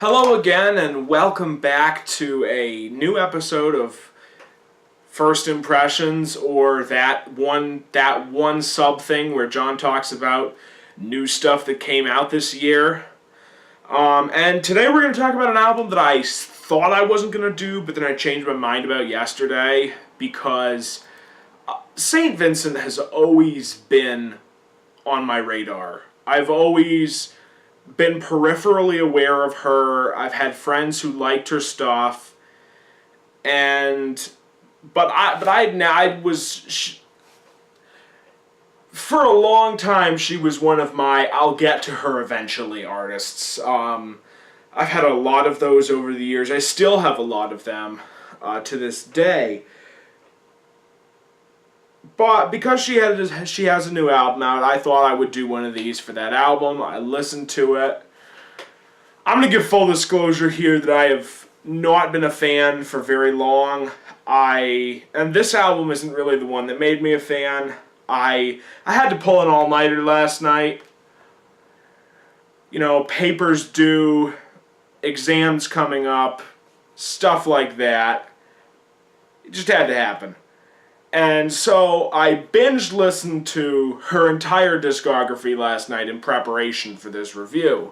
Hello again, and welcome back to a new episode of First Impressions, or that one sub thing where John talks about new stuff that came out this year. And today we're going to talk about an album that I thought I wasn't going to do, but then I changed my mind about yesterday, because St. Vincent has always been on my radar. I've always been peripherally aware of her. I've had friends who liked her stuff, but I was for a long time she was one of my I'll get to her eventually artists. I've had a lot of those over the years. I still have a lot of them to this day. But because she has a new album out, I thought I would do one of these for that album. I listened to it. I'm going to give full disclosure here that I have not been a fan for very long. And this album isn't really the one that made me a fan. I had to pull an all-nighter last night. You know, papers due, exams coming up, stuff like that. It just had to happen. And so I binge listened to her entire discography last night in preparation for this review.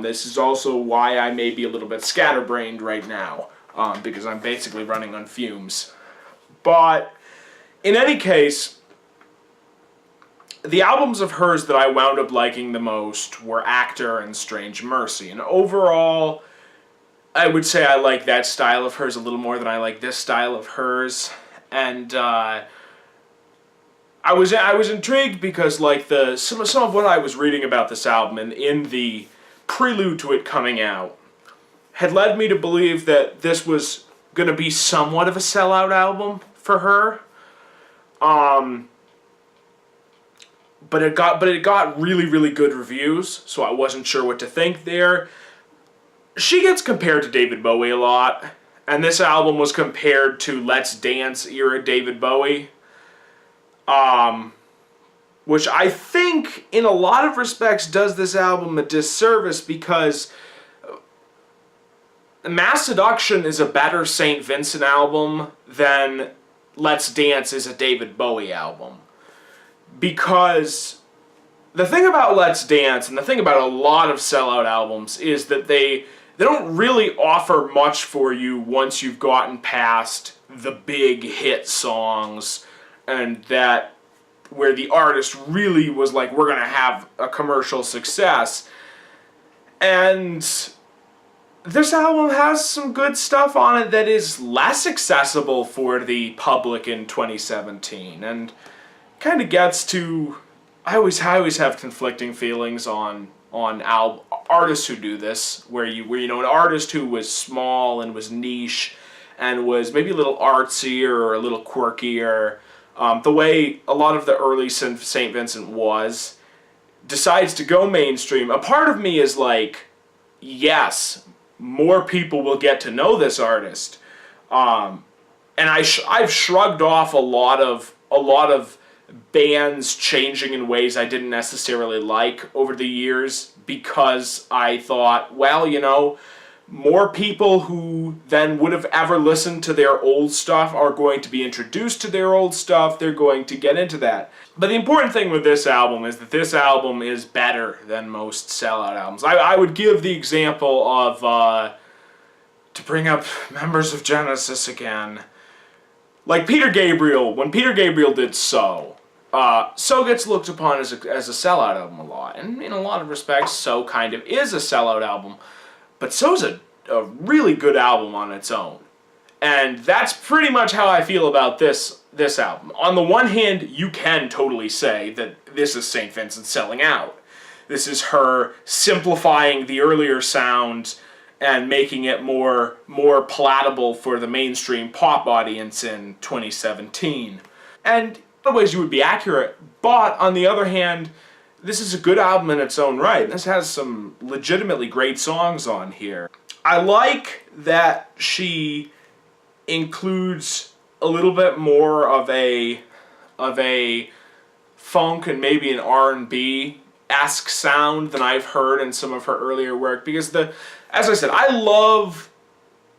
This is also why I may be a little bit scatterbrained right now, because I'm basically running on fumes. But in any case, the albums of hers that I wound up liking the most were Actor and Strange Mercy. And overall, I would say I like that style of hers a little more than I like this style of hers. And I was intrigued because, like, some of what I was reading about this album and in the prelude to it coming out had led me to believe that this was going to be somewhat of a sellout album for her. But it got really, really good reviews, so I wasn't sure what to think there. She gets compared to David Bowie a lot. And this album was compared to Let's Dance era David Bowie. Which I think, in a lot of respects, does this album a disservice, because Masseduction is a better St. Vincent album than Let's Dance is a David Bowie album. Because the thing about Let's Dance, and the thing about a lot of sellout albums, is that they don't really offer much for you once you've gotten past the big hit songs, and that where the artist really was like, we're going to have a commercial success. And this album has some good stuff on it that is less accessible for the public in 2017, and kind of gets to, I always have conflicting feelings on artists who do this, where you know, an artist who was small and was niche and was maybe a little artsier or a little quirkier, the way a lot of the early St. Vincent was, decides to go mainstream. A part of me is like, yes, more people will get to know this artist, and I've shrugged off a lot of bands changing in ways I didn't necessarily like over the years, because I thought, well, you know, more people who then would have ever listened to their old stuff are going to be introduced to their old stuff, they're going to get into that. But the important thing with this album is that this album is better than most sellout albums. I would give the example of, to bring up members of Genesis again, like Peter Gabriel. When Peter Gabriel did So gets looked upon as a sellout album a lot. And in a lot of respects, So kind of is a sellout album. But So's a really good album on its own. And that's pretty much how I feel about this album. On the one hand, you can totally say that this is St. Vincent selling out. This is her simplifying the earlier sound and making it more palatable for the mainstream pop audience in 2017. And in other ways you would be accurate, but on the other hand, this is a good album in its own right. This has some legitimately great songs on here. I like that she includes a little bit more of a funk and maybe an R&B esque sound than I've heard in some of her earlier work, because as I said, I love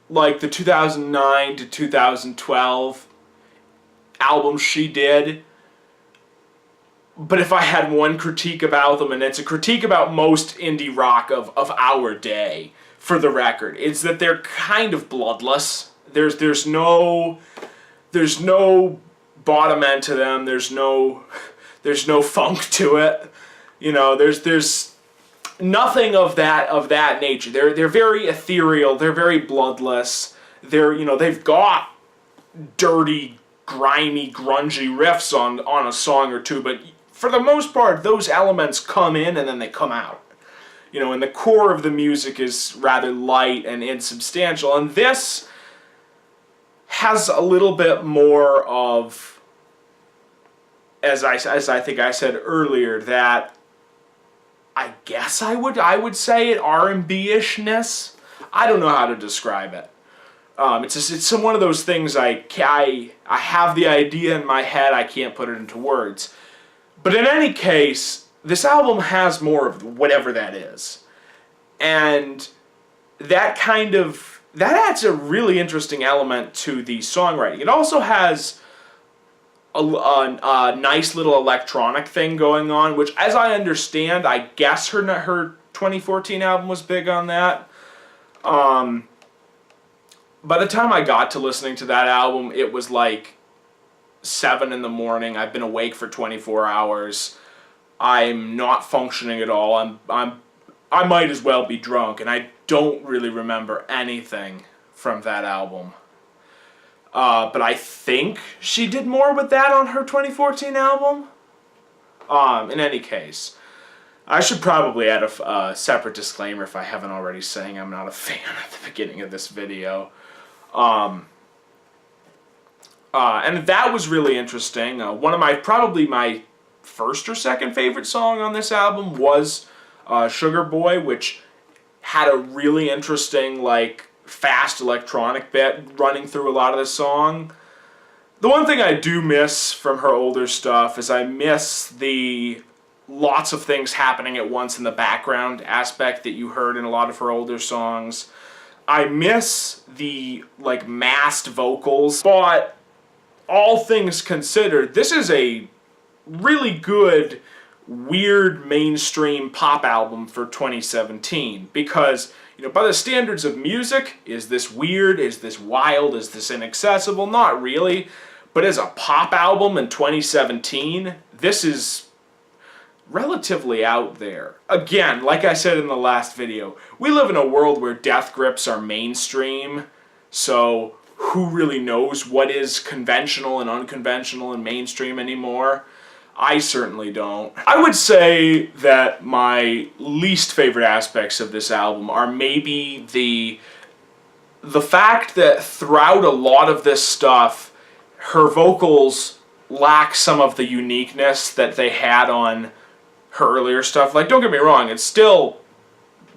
like the 2009 to 2012 albums she did. But if I had one critique about them, and it's a critique about most indie rock of our day, for the record, it's that they're kind of bloodless. There's no bottom end to them. There's no funk to it. You know, there's nothing of that nature. They're very ethereal. They're very bloodless. They've got dirty, grimy, grungy riffs on a song or two, but for the most part, those elements come in and then they come out. And the core of the music is rather light and insubstantial, and this has a little bit more of, as I think I said earlier, that I guess I would say it R&B-ishness. I don't know how to describe it. It's one of those things I have the idea in my head, I can't put it into words. But in any case, this album has more of whatever that is. And that adds a really interesting element to the songwriting. It also has a nice little electronic thing going on, which, as I understand, I guess her 2014 album was big on that. By the time I got to listening to that album, it was like 7 in the morning. I've been awake for 24 hours. I'm not functioning at all. I might as well be drunk, and I don't really remember anything from that album. But I think she did more with that on her 2014 album. In any case, I should probably add a separate disclaimer if I haven't already, saying I'm not a fan at the beginning of this video. And that was really interesting. One of probably my first or second favorite song on this album was Sugar Boy, which had a really interesting, fast electronic bit running through a lot of the song. The one thing I do miss from her older stuff is I miss the lots of things happening at once in the background aspect that you heard in a lot of her older songs. I miss the massed vocals, but all things considered, this is a really good, weird mainstream pop album for 2017, because by the standards of music, is this weird, is this wild, is this inaccessible? Not really, but as a pop album in 2017, this is relatively out there. Again, like I said in the last video, we live in a world where death grips are mainstream, so who really knows what is conventional and unconventional and mainstream anymore? I certainly don't. I would say that my least favorite aspects of this album are maybe the fact that throughout a lot of this stuff, her vocals lack some of the uniqueness that they had on her earlier stuff. Don't get me wrong, they're still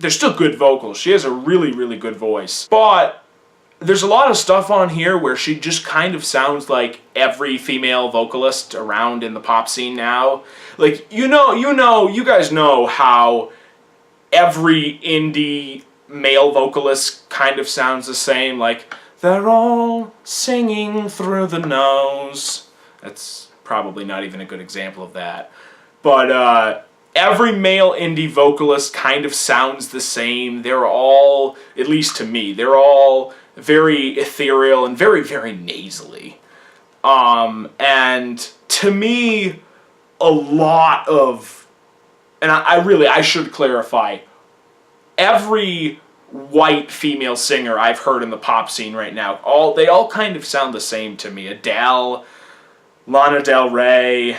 good vocals. She has a really, really good voice. But there's a lot of stuff on here where she just kind of sounds like every female vocalist around in the pop scene now. You guys know how every indie male vocalist kind of sounds the same. They're all singing through the nose. That's probably not even a good example of that. But every male indie vocalist kind of sounds the same. They're all, at least to me, they're all very ethereal and very, very nasally. And to me, a lot of, and I should clarify, every white female singer I've heard in the pop scene right now, they all kind of sound the same to me. Adele, Lana Del Rey,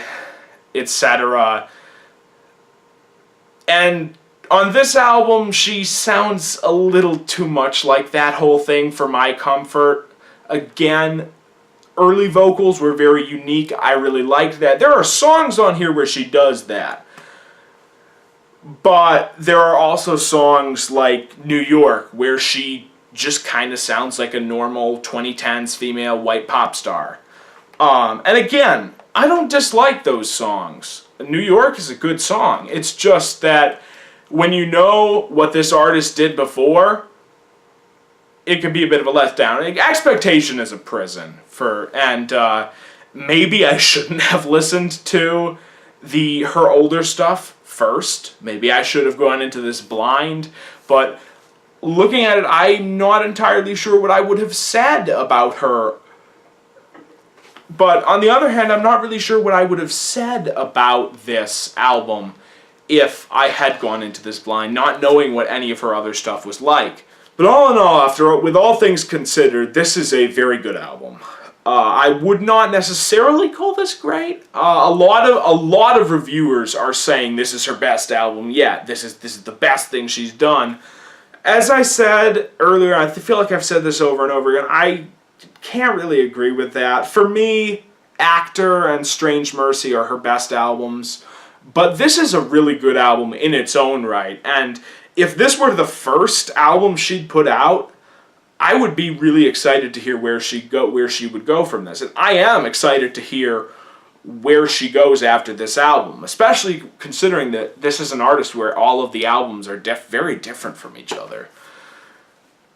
etc. And on this album, she sounds a little too much like that whole thing for my comfort. Again, early vocals were very unique. I really liked that. There are songs on here where she does that. But there are also songs like New York, where she just kind of sounds like a normal 2010s female white pop star. And again, I don't dislike those songs. New York is a good song. It's just that when you know what this artist did before, it can be a bit of a letdown. Expectation is a prison and maybe I shouldn't have listened to her older stuff first. Maybe I should have gone into this blind, but looking at it, I'm not entirely sure what I would have said about her. But on the other hand, I'm not really sure what I would have said about this album if I had gone into this blind, not knowing what any of her other stuff was like. But all in all, with all things considered, this is a very good album. I would not necessarily call this great. A lot of reviewers are saying this is her best album yet. This is the best thing she's done. As I said earlier, I feel like I've said this over and over again. I can't really agree with that. For me, Actor and Strange Mercy are her best albums. But this is a really good album in its own right. And if this were the first album she'd put out, I would be really excited to hear where she would go from this. And I am excited to hear where she goes after this album, especially considering that this is an artist where all of the albums are very different from each other.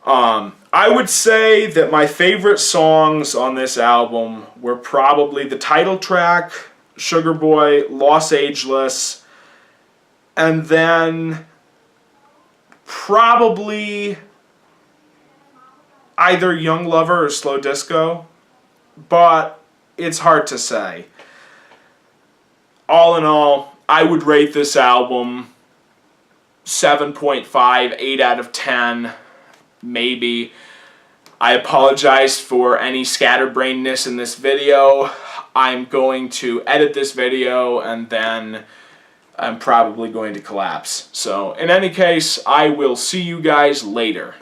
I would say that my favorite songs on this album were probably the title track, Sugar Boy, Los Ageless, and then probably either Young Lover or Slow Disco, but it's hard to say. All in all, I would rate this album 7.5, 8 out of 10, maybe. I apologize for any scatterbrainedness in this video. I'm going to edit this video and then I'm probably going to collapse. So, in any case, I will see you guys later.